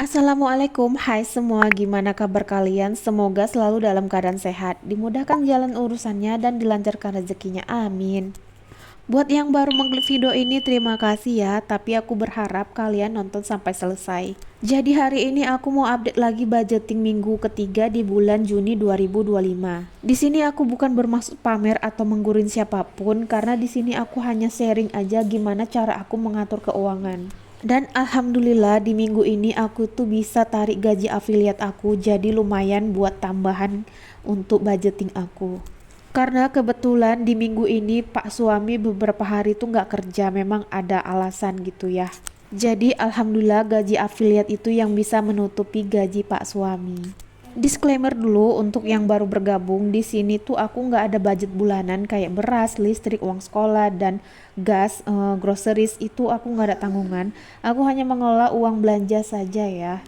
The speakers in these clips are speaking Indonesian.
Assalamualaikum, hai semua, gimana kabar kalian? Semoga selalu dalam keadaan sehat, dimudahkan jalan urusannya dan dilancarkan rezekinya, amin. Buat yang baru mengklik video ini, terima kasih ya, tapi aku berharap kalian nonton sampai selesai. Jadi hari ini aku mau update lagi budgeting minggu ketiga di bulan Juni 2025. Di sini aku bukan bermaksud pamer atau menggurin siapapun, karena di sini aku hanya sharing aja gimana cara aku mengatur keuangan. Dan alhamdulillah di minggu ini aku tuh bisa tarik gaji affiliate aku, jadi lumayan buat tambahan untuk budgeting aku. Karena kebetulan di minggu ini Pak suami beberapa hari tuh nggak kerja, memang ada alasan gitu ya. Jadi alhamdulillah gaji affiliate itu yang bisa menutupi gaji Pak suami. Disclaimer dulu untuk yang baru bergabung, di sini tuh aku nggak ada budget bulanan kayak beras, listrik, uang sekolah dan gas, groceries itu aku nggak ada tanggungan. Aku hanya mengelola uang belanja saja ya.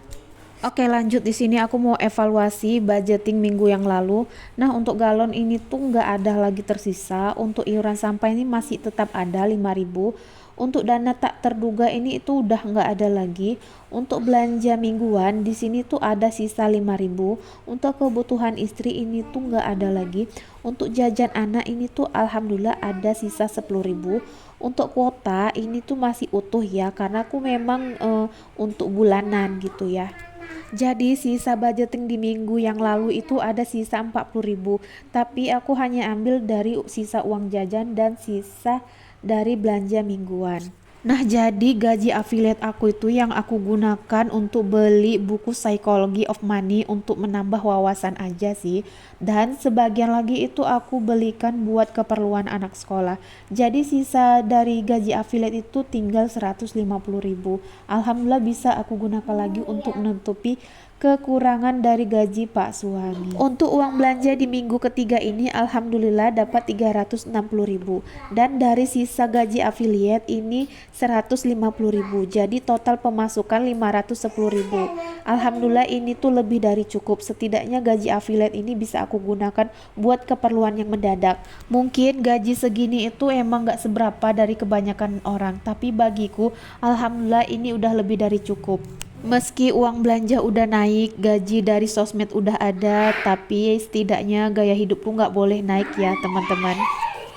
Oke, lanjut. Di sini aku mau evaluasi budgeting minggu yang lalu. Nah, untuk galon ini tuh nggak ada lagi tersisa. Untuk iuran sampah ini masih tetap ada 5.000. Untuk dana tak terduga ini itu udah nggak ada lagi. Untuk belanja mingguan di sini tuh ada sisa 5.000. Untuk kebutuhan istri ini tuh nggak ada lagi. Untuk jajan anak ini tuh alhamdulillah ada sisa 10.000. Untuk kuota ini tuh masih utuh ya, karena aku memang untuk bulanan gitu ya. Jadi sisa budgeting di minggu yang lalu itu ada sisa 40.000, tapi aku hanya ambil dari sisa uang jajan dan sisa dari belanja mingguan. Nah, jadi gaji affiliate aku itu yang aku gunakan untuk beli buku Psychology of Money untuk menambah wawasan aja sih. Dan sebagian lagi itu aku belikan buat keperluan anak sekolah. Jadi sisa dari gaji affiliate itu tinggal 150.000. Alhamdulillah bisa aku gunakan lagi untuk menutupi kekurangan dari gaji Pak suami. Untuk uang belanja di minggu ketiga ini alhamdulillah dapat 360.000, dan dari sisa gaji affiliate ini 150.000. Jadi total pemasukan 510.000. Alhamdulillah ini tuh lebih dari cukup. Setidaknya gaji affiliate ini bisa aku gunakan buat keperluan yang mendadak. Mungkin gaji segini itu emang gak seberapa dari kebanyakan orang, tapi bagiku alhamdulillah ini udah lebih dari cukup. Meski uang belanja udah naik, gaji dari sosmed udah ada, tapi setidaknya gaya hidupku nggak boleh naik ya teman-teman.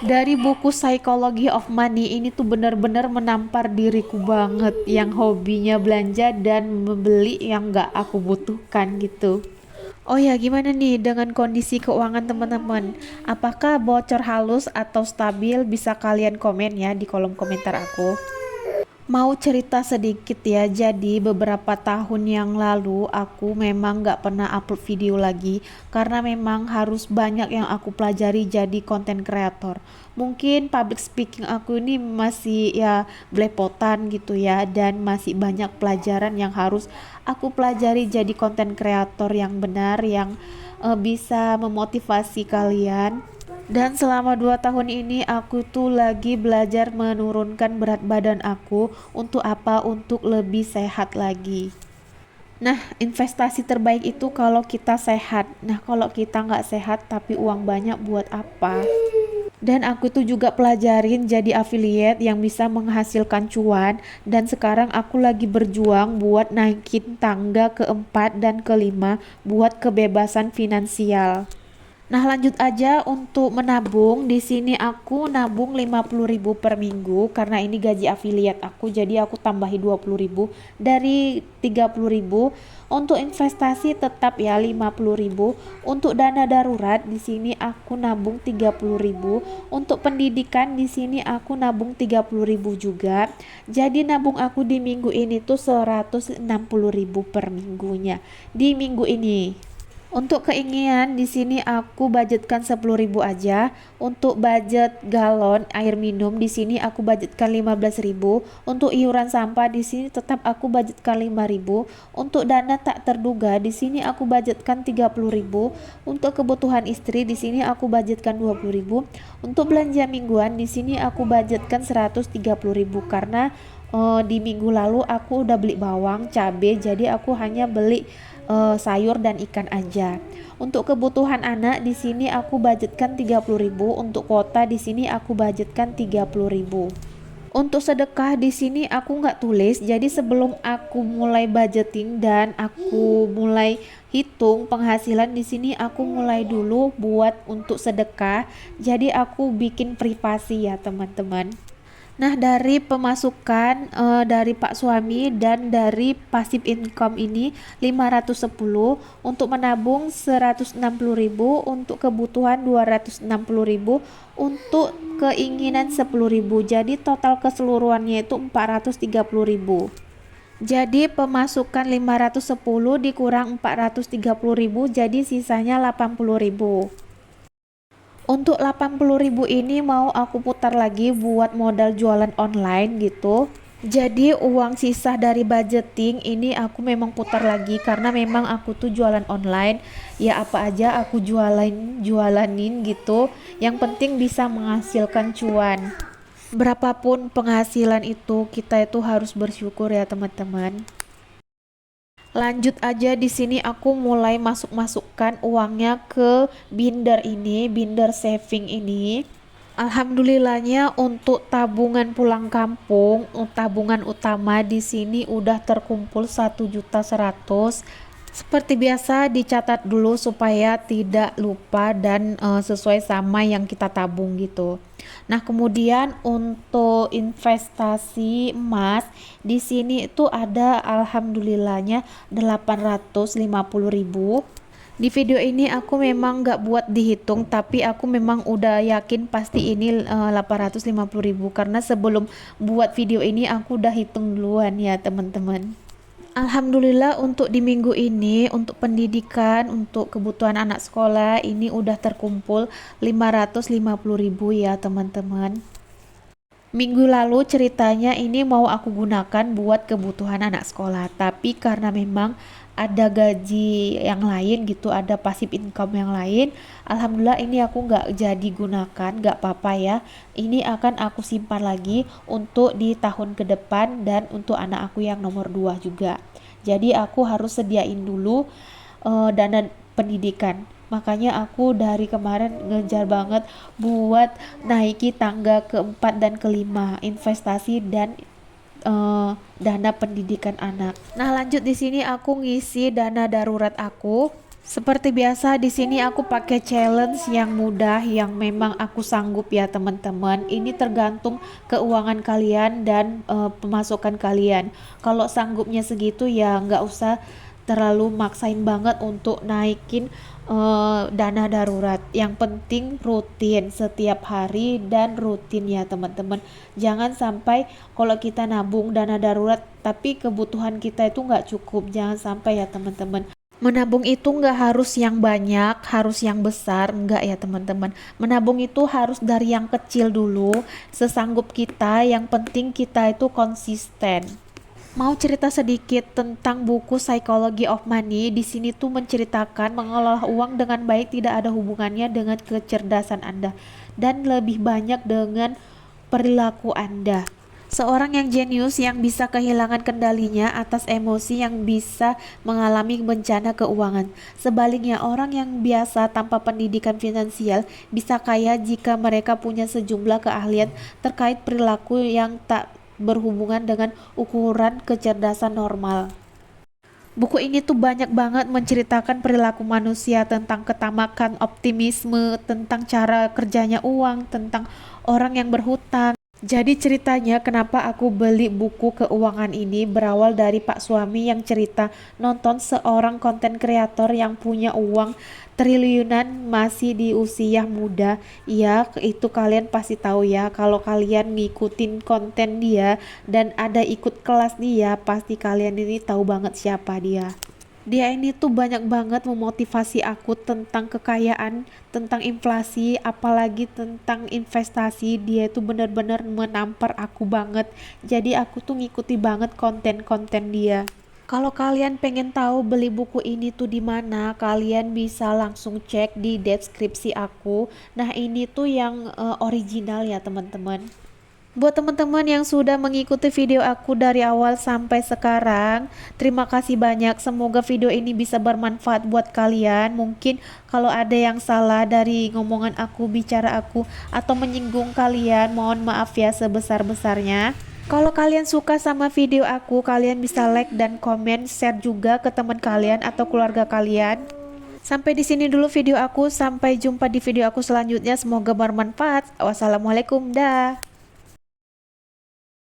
Dari buku Psychology of Money ini tuh bener-bener menampar diriku banget, yang hobinya belanja dan membeli yang nggak aku butuhkan gitu. Oh ya, gimana nih dengan kondisi keuangan teman-teman? Apakah bocor halus atau stabil? Bisa kalian komen ya di kolom komentar aku. Mau cerita sedikit ya, jadi beberapa tahun yang lalu aku memang gak pernah upload video lagi karena memang harus banyak yang aku pelajari jadi konten kreator. Mungkin public speaking aku ini masih ya belepotan gitu ya, dan masih banyak pelajaran yang harus aku pelajari jadi konten kreator yang benar, yang bisa memotivasi kalian. Dan selama 2 tahun ini aku tuh lagi belajar menurunkan berat badan aku. Untuk apa? Untuk lebih sehat lagi. Nah, investasi terbaik itu kalau kita sehat. Nah, kalau kita nggak sehat tapi uang banyak buat apa? Dan aku tuh juga pelajarin jadi affiliate yang bisa menghasilkan cuan. Dan sekarang aku lagi berjuang buat naikin tangga keempat dan kelima buat kebebasan finansial. Nah, lanjut aja untuk menabung. Di sini aku nabung 50.000 per minggu karena ini gaji affiliate aku. Jadi aku tambahi 20.000 dari 30.000. Untuk investasi tetap ya 50.000. Untuk dana darurat di sini aku nabung 30.000. Untuk pendidikan di sini aku nabung 30.000 juga. Jadi nabung aku di minggu ini tuh 160.000 per minggunya. Di minggu ini. Untuk keinginan di sini aku budgetkan 10.000 aja. Untuk budget galon air minum di sini aku budgetkan 15.000. Untuk iuran sampah di sini tetap aku budgetkan 5.000. Untuk dana tak terduga di sini aku budgetkan 30.000. Untuk kebutuhan istri di sini aku budgetkan 20.000. Untuk belanja mingguan di sini aku budgetkan 130.000 karena di minggu lalu aku udah beli bawang, cabai, jadi aku hanya beli sayur dan ikan aja. Untuk kebutuhan anak di sini aku budgetkan 30.000, untuk kuota di sini aku budgetkan 30.000. Untuk sedekah di sini aku nggak tulis, jadi sebelum aku mulai budgeting dan aku mulai hitung penghasilan di sini aku mulai dulu buat untuk sedekah. Jadi aku bikin privasi ya teman-teman. Nah, dari pemasukan dari Pak suami dan dari passive income ini 510, untuk menabung 160.000, untuk kebutuhan 260.000, untuk keinginan 10.000. Jadi total keseluruhannya itu 430.000. Jadi pemasukan 510 dikurang 430.000, jadi sisanya 80.000. Untuk 80.000 ini mau aku putar lagi buat modal jualan online gitu. Jadi uang sisa dari budgeting ini aku memang putar lagi karena memang aku tuh jualan online. Ya apa aja aku jualanin gitu. Yang penting bisa menghasilkan cuan. Berapapun penghasilan itu, kita itu harus bersyukur ya teman-teman. Lanjut aja, di sini aku mulai masukkan uangnya ke binder saving ini. Alhamdulillahnya untuk tabungan pulang kampung, tabungan utama di sini udah terkumpul 1.100.000. Seperti biasa dicatat dulu supaya tidak lupa dan sesuai sama yang kita tabung gitu. Nah, kemudian untuk investasi emas di sini itu ada alhamdulillahnya 850.000. Di video ini aku memang nggak buat dihitung, tapi aku memang udah yakin pasti ini 850.000 karena sebelum buat video ini aku udah hitung duluan ya teman-teman. Alhamdulillah untuk di minggu ini untuk pendidikan untuk kebutuhan anak sekolah ini udah terkumpul 550.000 ya teman-teman. Minggu lalu ceritanya ini mau aku gunakan buat kebutuhan anak sekolah, tapi karena memang ada gaji yang lain gitu, ada passive income yang lain, alhamdulillah ini aku nggak jadi gunakan, nggak apa-apa ya. Ini akan aku simpan lagi untuk di tahun ke depan dan untuk anak aku yang nomor 2 juga. Jadi aku harus sediain dulu dana pendidikan. Makanya aku dari kemarin ngejar banget buat naiki tangga keempat dan kelima, investasi dan dana pendidikan anak. Nah, lanjut di sini aku ngisi dana darurat aku. Seperti biasa di sini aku pakai challenge yang mudah yang memang aku sanggup ya teman-teman. Ini tergantung keuangan kalian dan pemasukan kalian. Kalau sanggupnya segitu ya nggak usah terlalu maksain banget untuk naikin dana darurat. Yang penting rutin setiap hari dan rutin ya teman-teman. Jangan sampai kalau kita nabung dana darurat tapi kebutuhan kita itu nggak cukup. Jangan sampai ya teman-teman. Menabung itu nggak harus yang banyak, harus yang besar, nggak ya teman-teman. Menabung itu harus dari yang kecil dulu, sesanggup kita, yang penting kita itu konsisten. Mau cerita sedikit tentang buku Psychology of Money. Di sini tuh menceritakan mengelola uang dengan baik tidak ada hubungannya dengan kecerdasan Anda dan lebih banyak dengan perilaku Anda. Seorang yang jenius yang bisa kehilangan kendalinya atas emosi yang bisa mengalami bencana keuangan. Sebaliknya, orang yang biasa tanpa pendidikan finansial bisa kaya jika mereka punya sejumlah keahlian terkait perilaku yang tak berhubungan dengan ukuran kecerdasan normal. Buku ini tuh banyak banget menceritakan perilaku manusia, tentang ketamakan, optimisme, tentang cara kerjanya uang, tentang orang yang berhutang. Jadi ceritanya kenapa aku beli buku keuangan ini berawal dari Pak suami yang cerita nonton seorang konten kreator yang punya uang triliunan masih di usia muda. Ya, itu kalian pasti tahu ya, kalau kalian ngikutin konten dia dan ada ikut kelas dia, pasti kalian ini tahu banget siapa dia. Dia ini tuh banyak banget memotivasi aku tentang kekayaan, tentang inflasi, apalagi tentang investasi. Dia itu benar-benar menampar aku banget. Jadi aku tuh ngikuti banget konten-konten dia. Kalau kalian pengen tahu beli buku ini tuh di mana, kalian bisa langsung cek di deskripsi aku. Nah, ini tuh yang original ya, teman-teman. Buat teman-teman yang sudah mengikuti video aku dari awal sampai sekarang, terima kasih banyak. Semoga video ini bisa bermanfaat buat kalian. Mungkin kalau ada yang salah dari ngomongan aku, bicara aku, atau menyinggung kalian, mohon maaf ya sebesar-besarnya. Kalau kalian suka sama video aku, kalian bisa like dan komen, share juga ke teman kalian atau keluarga kalian. Sampai di sini dulu video aku, sampai jumpa di video aku selanjutnya. Semoga bermanfaat. Wassalamualaikum, dah.